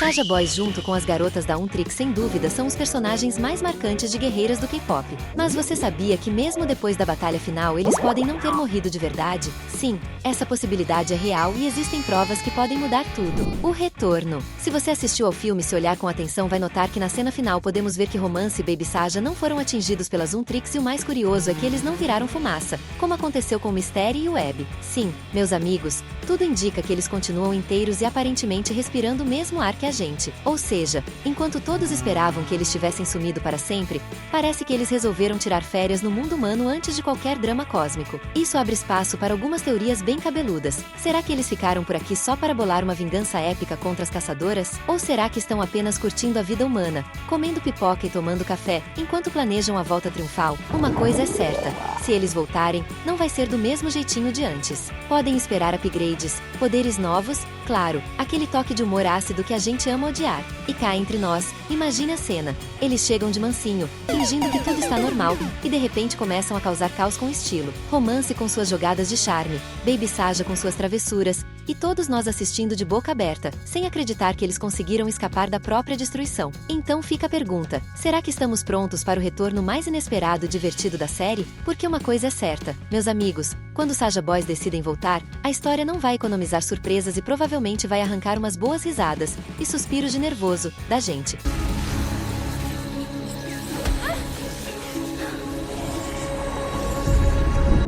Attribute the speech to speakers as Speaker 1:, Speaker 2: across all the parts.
Speaker 1: Saja Boys junto com as garotas da Untrix sem dúvida são os personagens mais marcantes de guerreiras do K-pop. Mas você sabia que mesmo depois da batalha final eles podem não ter morrido de verdade? Sim, essa possibilidade é real e existem provas que podem mudar tudo. O retorno. Se você assistiu ao filme e se olhar com atenção vai notar que na cena final podemos ver que Romance e Baby Saja não foram atingidos pelas Untrix e o mais curioso é que eles não viraram fumaça, como aconteceu com Mystery e Web. Sim, meus amigos, tudo indica que eles continuam inteiros e aparentemente respirando o mesmo ar que a gente. Ou seja, enquanto todos esperavam que eles tivessem sumido para sempre, parece que eles resolveram tirar férias no mundo humano antes de qualquer drama cósmico. Isso abre espaço para algumas teorias bem cabeludas. Será que eles ficaram por aqui só para bolar uma vingança épica contra as caçadoras? Ou será que estão apenas curtindo a vida humana, comendo pipoca e tomando café, enquanto planejam a volta triunfal? Uma coisa é certa, se eles voltarem, não vai ser do mesmo jeitinho de antes. Podem esperar upgrades, poderes novos, claro, aquele toque de humor ácido que a gente ama odiar. E cá entre nós, imagine a cena. Eles chegam de mansinho, fingindo que tudo está normal, e de repente começam a causar caos com estilo. Romance com suas jogadas de charme, Baby Saja com suas travessuras, e todos nós assistindo de boca aberta, sem acreditar que eles conseguiram escapar da própria destruição. Então fica a pergunta, será que estamos prontos para o retorno mais inesperado e divertido da série? Porque uma coisa é certa, meus amigos, quando Saja Boys decidem voltar, a história não vai economizar surpresas e provavelmente vai arrancar umas boas risadas e suspiros de nervoso da gente.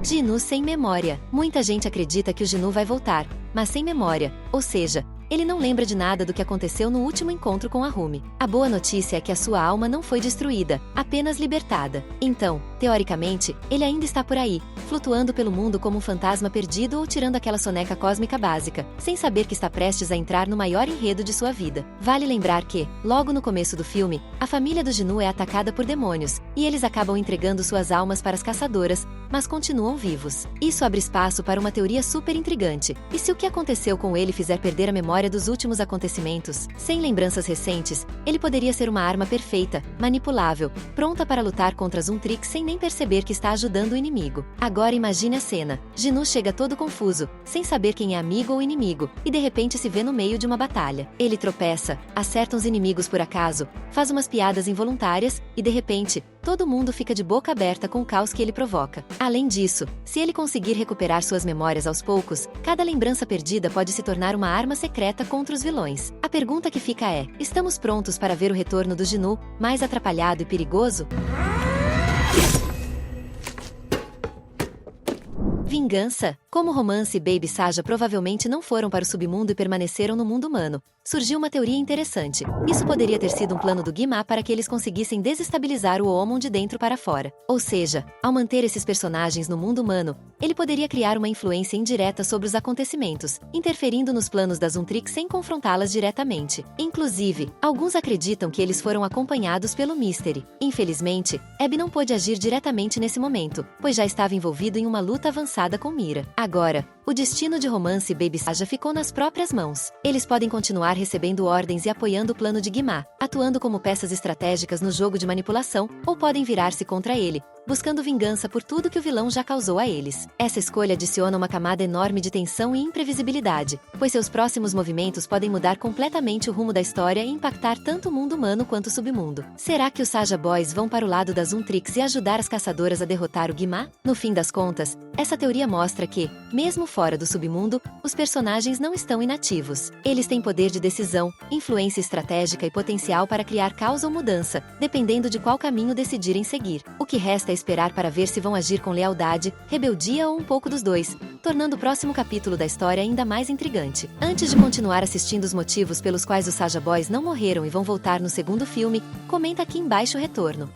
Speaker 1: Jinu sem memória. Muita gente acredita que o Jinu vai voltar, mas sem memória, ou seja, ele não lembra de nada do que aconteceu no último encontro com a Rumi. A boa notícia é que a sua alma não foi destruída, apenas libertada. Então, teoricamente, ele ainda está por aí, flutuando pelo mundo como um fantasma perdido ou tirando aquela soneca cósmica básica, sem saber que está prestes a entrar no maior enredo de sua vida. Vale lembrar que, logo no começo do filme, a família do Jinu é atacada por demônios, e eles acabam entregando suas almas para as caçadoras, mas continuam vivos. Isso abre espaço para uma teoria super intrigante. E se o que aconteceu com ele fizer perder a memória dos últimos acontecimentos, sem lembranças recentes, ele poderia ser uma arma perfeita, manipulável, pronta para lutar contra as Untrix sem nem perceber que está ajudando o inimigo. Agora imagine a cena. Jinu chega todo confuso, sem saber quem é amigo ou inimigo, e de repente se vê no meio de uma batalha. Ele tropeça, acerta uns inimigos por acaso, faz umas piadas involuntárias, e de repente, todo mundo fica de boca aberta com o caos que ele provoca. Além disso, se ele conseguir recuperar suas memórias aos poucos, cada lembrança perdida pode se tornar uma arma secreta contra os vilões. A pergunta que fica é, estamos prontos para ver o retorno do Jinu, mais atrapalhado e perigoso? Vingança? Como Romance e Baby Saja provavelmente não foram para o submundo e permaneceram no mundo humano, surgiu uma teoria interessante. Isso poderia ter sido um plano do Guimá para que eles conseguissem desestabilizar o Omon de dentro para fora. Ou seja, ao manter esses personagens no mundo humano, ele poderia criar uma influência indireta sobre os acontecimentos, interferindo nos planos das Untrix sem confrontá-las diretamente. Inclusive, alguns acreditam que eles foram acompanhados pelo Mystery. Infelizmente, Abby não pôde agir diretamente nesse momento, pois já estava envolvido em uma luta avançada com Mira. Agora, o destino de Romance e Baby Saja ficou nas próprias mãos. Eles podem continuar recebendo ordens e apoiando o plano de Guimá, atuando como peças estratégicas no jogo de manipulação, ou podem virar-se contra ele, buscando vingança por tudo que o vilão já causou a eles. Essa escolha adiciona uma camada enorme de tensão e imprevisibilidade, pois seus próximos movimentos podem mudar completamente o rumo da história e impactar tanto o mundo humano quanto o submundo. Será que os Saja Boys vão para o lado das Untrix e ajudar as caçadoras a derrotar o Guimá? No fim das contas, essa teoria mostra que, mesmo fora do submundo, os personagens não estão inativos. Eles têm poder de decisão, influência estratégica e potencial para criar caos ou mudança, dependendo de qual caminho decidirem seguir. O que resta é esperar para ver se vão agir com lealdade, rebeldia ou um pouco dos dois, tornando o próximo capítulo da história ainda mais intrigante. Antes de continuar assistindo os motivos pelos quais os Saja Boys não morreram e vão voltar no segundo filme, comenta aqui embaixo o retorno.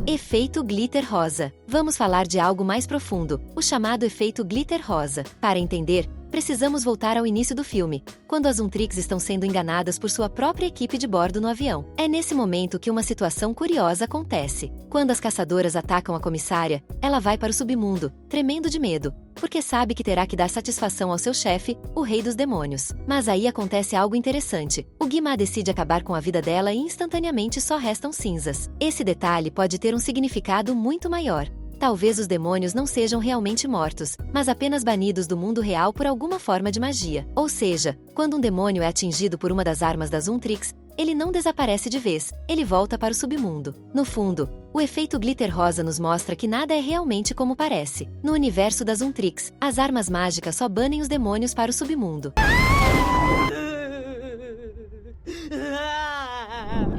Speaker 1: Efeito glitter rosa. Vamos falar de algo mais profundo, o chamado efeito glitter rosa. Para entender, precisamos voltar ao início do filme, quando as Untrix estão sendo enganadas por sua própria equipe de bordo no avião. É nesse momento que uma situação curiosa acontece. Quando as caçadoras atacam a comissária, ela vai para o submundo, tremendo de medo, porque sabe que terá que dar satisfação ao seu chefe, o Rei dos Demônios. Mas aí acontece algo interessante. O Guimá decide acabar com a vida dela e instantaneamente só restam cinzas. Esse detalhe pode ter um significado muito maior. Talvez os demônios não sejam realmente mortos, mas apenas banidos do mundo real por alguma forma de magia. Ou seja, quando um demônio é atingido por uma das armas das Untrix, ele não desaparece de vez, ele volta para o submundo. No fundo, o efeito glitter rosa nos mostra que nada é realmente como parece. No universo das Untrix, as armas mágicas só banem os demônios para o submundo.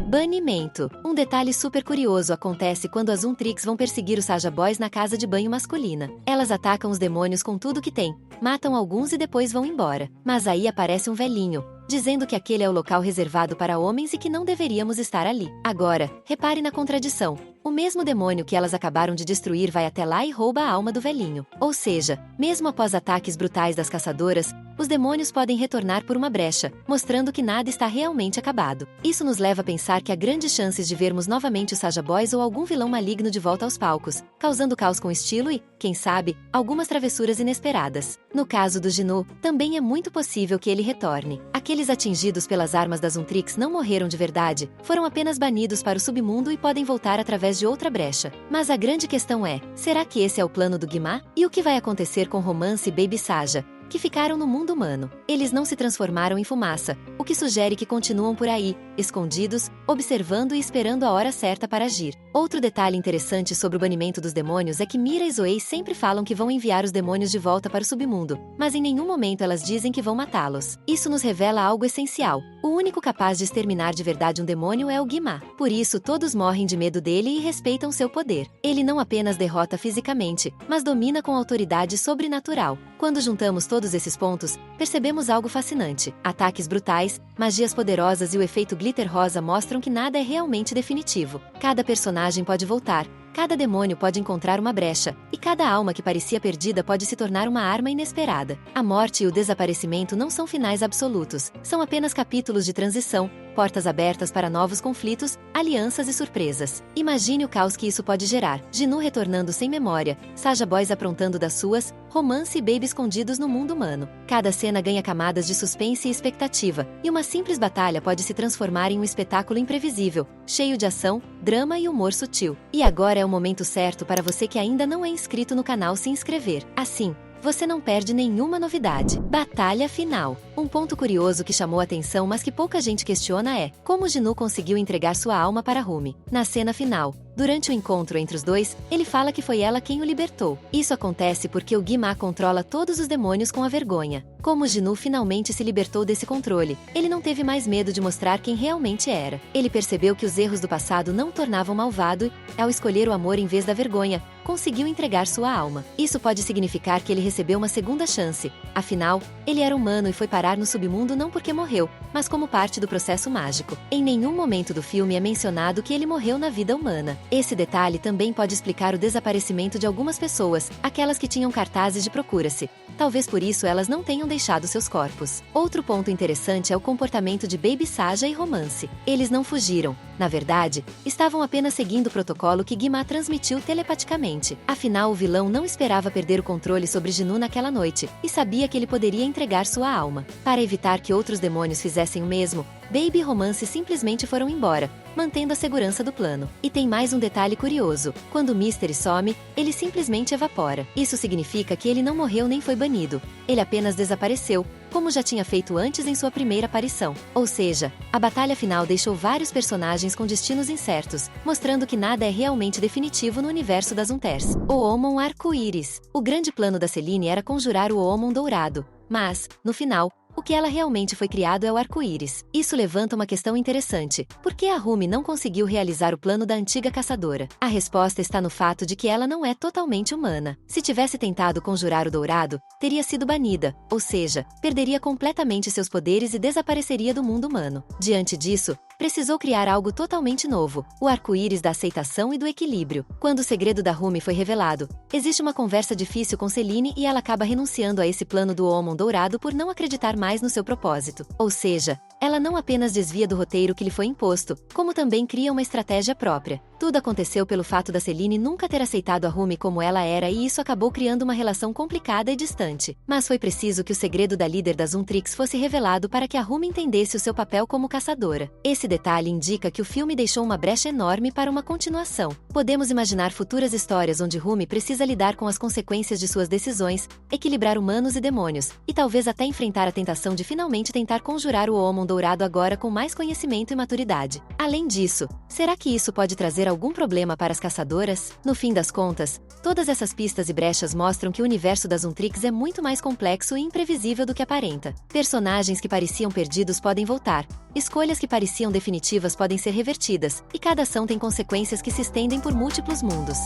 Speaker 1: Banimento. Um detalhe super curioso acontece quando as Untrix vão perseguir os Saja Boys na casa de banho masculina. Elas atacam os demônios com tudo que tem, matam alguns e depois vão embora. Mas aí aparece um velhinho, dizendo que aquele é o local reservado para homens e que não deveríamos estar ali. Agora, repare na contradição. O mesmo demônio que elas acabaram de destruir vai até lá e rouba a alma do velhinho. Ou seja, mesmo após ataques brutais das caçadoras, os demônios podem retornar por uma brecha, mostrando que nada está realmente acabado. Isso nos leva a pensar que há grandes chances de vermos novamente os Saja Boys ou algum vilão maligno de volta aos palcos, causando caos com estilo e, quem sabe, algumas travessuras inesperadas. No caso do Gnu, também é muito possível que ele retorne. Aqueles atingidos pelas armas das Untrix não morreram de verdade, foram apenas banidos para o submundo e podem voltar através de outra brecha. Mas a grande questão é, será que esse é o plano do Guimá? E o que vai acontecer com Romance e Baby Saja, que ficaram no mundo humano? Eles não se transformaram em fumaça, o que sugere que continuam por aí, escondidos, observando e esperando a hora certa para agir. Outro detalhe interessante sobre o banimento dos demônios é que Mira e Zoe sempre falam que vão enviar os demônios de volta para o submundo, mas em nenhum momento elas dizem que vão matá-los. Isso nos revela algo essencial. O único capaz de exterminar de verdade um demônio é o Guimá. Por isso todos morrem de medo dele e respeitam seu poder. Ele não apenas derrota fisicamente, mas domina com autoridade sobrenatural. Quando juntamos todos esses pontos, percebemos algo fascinante. Ataques brutais, magias poderosas e o efeito glitter rosa mostram que nada é realmente definitivo. Cada personagem pode voltar, cada demônio pode encontrar uma brecha, e cada alma que parecia perdida pode se tornar uma arma inesperada. A morte e o desaparecimento não são finais absolutos, são apenas capítulos de transição, portas abertas para novos conflitos, alianças e surpresas. Imagine o caos que isso pode gerar. Gnu retornando sem memória, Saja Boys aprontando das suas, Romance e Baby escondidos no mundo humano. Cada cena ganha camadas de suspense e expectativa, e uma simples batalha pode se transformar em um espetáculo imprevisível, cheio de ação, drama e humor sutil. E agora é o momento certo para você que ainda não é inscrito no canal se inscrever. Assim, você não perde nenhuma novidade. Batalha final. Um ponto curioso que chamou a atenção, mas que pouca gente questiona é como Gnu conseguiu entregar sua alma para Rumi. Na cena final, durante o encontro entre os dois, ele fala que foi ela quem o libertou. Isso acontece porque o Guimá controla todos os demônios com a vergonha. Como Gnu finalmente se libertou desse controle, ele não teve mais medo de mostrar quem realmente era. Ele percebeu que os erros do passado não o tornavam malvado e, ao escolher o amor em vez da vergonha, conseguiu entregar sua alma. Isso pode significar que ele recebeu uma segunda chance. Afinal, ele era humano e foi parar no submundo não porque morreu, mas como parte do processo mágico. Em nenhum momento do filme é mencionado que ele morreu na vida humana. Esse detalhe também pode explicar o desaparecimento de algumas pessoas, aquelas que tinham cartazes de procura-se. Talvez por isso elas não tenham deixado seus corpos. Outro ponto interessante é o comportamento de Baby Saja e Romance. Eles não fugiram. Na verdade, estavam apenas seguindo o protocolo que Guimá transmitiu telepaticamente. Afinal, o vilão não esperava perder o controle sobre Gnu naquela noite, e sabia que ele poderia entregar sua alma. Para evitar que outros demônios fizessem o mesmo, Baby e Romance simplesmente foram embora, mantendo a segurança do plano. E tem mais um detalhe curioso. Quando o Mystery some, ele simplesmente evapora. Isso significa que ele não morreu nem foi banido. Ele apenas desapareceu, como já tinha feito antes em sua primeira aparição. Ou seja, a batalha final deixou vários personagens com destinos incertos, mostrando que nada é realmente definitivo no universo das Unters. O Omon Arco-Íris. O grande plano da Celine era conjurar o Omon Dourado, mas, no final, o que ela realmente foi criado é o arco-íris. Isso levanta uma questão interessante. Por que a Rumi não conseguiu realizar o plano da antiga caçadora? A resposta está no fato de que ela não é totalmente humana. Se tivesse tentado conjurar o dourado, teria sido banida, ou seja, perderia completamente seus poderes e desapareceria do mundo humano. Diante disso, precisou criar algo totalmente novo, o arco-íris da aceitação e do equilíbrio. Quando o segredo da Rumi foi revelado, existe uma conversa difícil com Celine e ela acaba renunciando a esse plano do Omon Dourado por não acreditar mais no seu propósito. Ou seja, ela não apenas desvia do roteiro que lhe foi imposto, como também cria uma estratégia própria. Tudo aconteceu pelo fato da Celine nunca ter aceitado a Rumi como ela era e isso acabou criando uma relação complicada e distante. Mas foi preciso que o segredo da líder das Untrix fosse revelado para que a Rumi entendesse o seu papel como caçadora. Esse detalhe indica que o filme deixou uma brecha enorme para uma continuação. Podemos imaginar futuras histórias onde Rumi precisa lidar com as consequências de suas decisões, equilibrar humanos e demônios, e talvez até enfrentar a tentação de finalmente tentar conjurar o Omon Dourado agora com mais conhecimento e maturidade. Além disso, será que isso pode trazer algum problema para as caçadoras? No fim das contas, todas essas pistas e brechas mostram que o universo das Untrix é muito mais complexo e imprevisível do que aparenta. Personagens que pareciam perdidos podem voltar, escolhas que pareciam definitivas podem ser revertidas, e cada ação tem consequências que se estendem por múltiplos mundos.